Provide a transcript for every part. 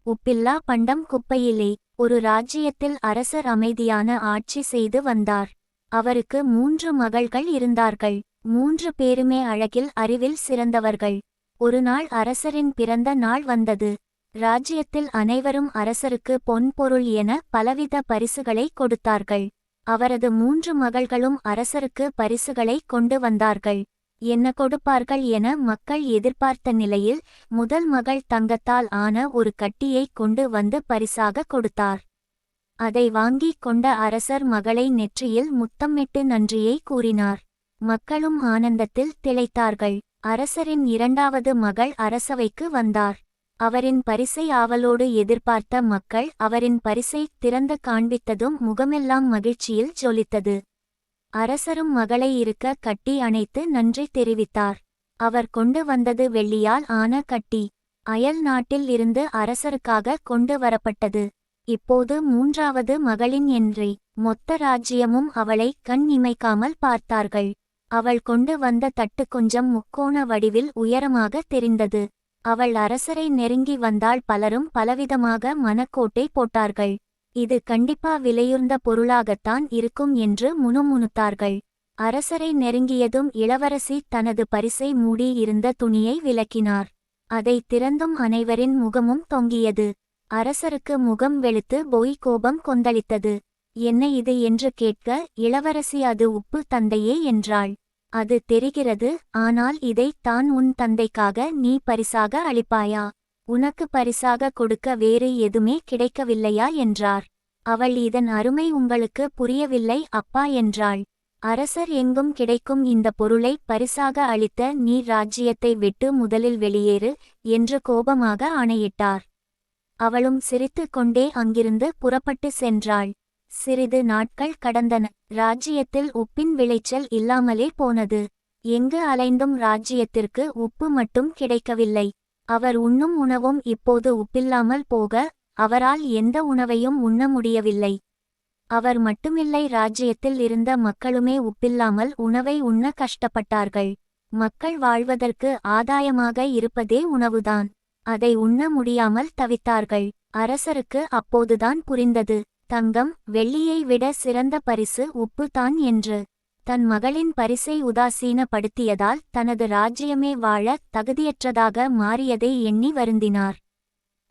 உப்பில்லா பண்டம் குப்பையிலே. ஒரு ராஜ்யத்தில் அரசர் அமைதியான ஆட்சி செய்து வந்தார். அவருக்கு 3 மகள்கள் இருந்தார்கள். 3 பேருமே அழகில் அறிவில் சிறந்தவர்கள். ஒருநாள் அரசரின் பிறந்த நாள் வந்தது. ராஜ்யத்தில் அனைவரும் அரசருக்கு பொன் பொருள் என பலவித பரிசுகளை கொடுத்தார்கள். அவரது 3 மகள்களும் அரசருக்கு பரிசுகளை கொண்டு வந்தார்கள். என்ன கொடுப்பார்கள் என மக்கள் எதிர்பார்த்த நிலையில் முதல் மகள் தங்கத்தால் ஆன ஒரு கட்டியை கொண்டு வந்து பரிசாக கொடுத்தார். அதை வாங்கிக் கொண்ட அரசர் மகளை நெற்றியில் முத்தமிட்டு நன்றியை கூறினார். மக்களும் ஆனந்தத்தில் திளைத்தார்கள். அரசரின் 2வது மகள் அரசவைக்கு வந்தார். அவரின் பரிசை ஆவலோடு எதிர்பார்த்த மக்கள் அவரின் பரிசை திறந்து காண்பித்ததும் முகமெல்லாம் மகிழ்ச்சியில் ஜொலித்தது. அரசரும் மகளை இருக்க கட்டி அணைத்து நன்றி தெரிவித்தார். அவர் கொண்டு வந்தது வெள்ளியால் ஆன கட்டி. அயல் நாட்டில் இருந்து அரசருக்காக கொண்டு வரப்பட்டது. இப்போது 3வது மகளின் என்றே மொத்த ராஜ்யமும் அவளை கண் இமைக்காமல் பார்த்தார்கள். அவள் கொண்டு வந்த தட்டு கொஞ்சம் முக்கோண வடிவில் உயரமாக தெரிந்தது. அவள் அரசரை நெருங்கி வந்தால் பலரும் பலவிதமாக மனக்கோட்டை போட்டார்கள். இது கண்டிப்பா விலையுர்ந்த பொருளாகத்தான் இருக்கும் என்று முணுமுணுத்தார்கள். அரசரை நெருங்கியதும் இளவரசி தனது பரிசை மூடி இருந்த துணியை விலக்கினார். அதை திறந்தும் அனைவரின் முகமும் தொங்கியது. அரசருக்கு முகம் வெளுத்து போய் கோபம் கொந்தளித்தது. என்ன இது என்று கேட்க இளவரசி அது உப்பு தந்தையே என்றாள். அது தெரிகிறது, ஆனால் இதை தான் உன் தந்தைக்காக நீ பரிசாக அளிப்பாயா? உனக்கு பரிசாக கொடுக்க வேறு எதுமே கிடைக்கவில்லையா என்றார். அவள் இதன் அருமை உங்களுக்கு புரியவில்லை அப்பா என்றாள். அரசர் எங்கும் கிடைக்கும் இந்த பொருளை பரிசாக அளித்த நீ ராஜ்யத்தை விட்டு முதலில் வெளியேறு என்று கோபமாக ஆணையிட்டார். அவளும் சிரித்து கொண்டே அங்கிருந்து புறப்பட்டு சென்றாள். சிறிது நாட்கள் கடந்தன. ராஜ்யத்தில் உப்பின் விளைச்சல் இல்லாமலே போனது. எங்கு அலைந்தும் ராஜ்யத்திற்கு உப்பு மட்டும் கிடைக்கவில்லை. அவர் உண்ணும் உணவும் இப்போது உப்பில்லாமல் போக அவரால் எந்த உணவையும் உண்ண முடியவில்லை. அவர் மட்டுமில்லை, ராஜ்யத்தில் இருந்த மக்களுமே உப்பில்லாமல் உணவை உண்ண கஷ்டப்பட்டார்கள். மக்கள் வாழ்வதற்கு ஆதாயமாக இருப்பதே உணவுதான். அதை உண்ண முடியாமல் தவித்தார்கள். அரசருக்கு அப்போதுதான் புரிந்தது, தங்கம் வெள்ளியை விட சிறந்த பரிசு உப்பு தான் என்று. தன் மகளின் பரிசை உதாசீனப்படுத்தியதால் தனது ராஜ்யமே வாழ தகுதியற்றதாக மாறியதை எண்ணி வருந்தினார்.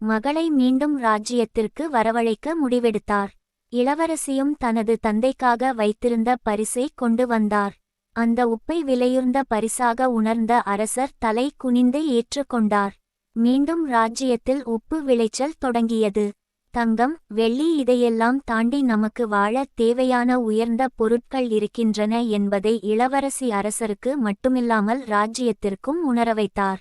மகளை மீண்டும் ராஜ்யத்திற்கு வரவழைக்க முடிவெடுத்தார். இளவரசியும் தனது தந்தைக்காக வைத்திருந்த பரிசை கொண்டு வந்தார். அந்த உப்பை விலையுர்ந்த பரிசாக உணர்ந்த அரசர் தலை குனிந்து ஏற்றுக்கொண்டார். மீண்டும் ராஜ்யத்தில் உப்பு விளைச்சல் தொடங்கியது. தங்கம் வெள்ளி இதையெல்லாம் தாண்டி நமக்கு வாழ தேவையான உயர்ந்த பொருட்கள் இருக்கின்றன என்பதை இளவரசி அரசருக்கு மட்டுமில்லாமல் ராஜ்யத்திற்கும் உணரவைத்தார்.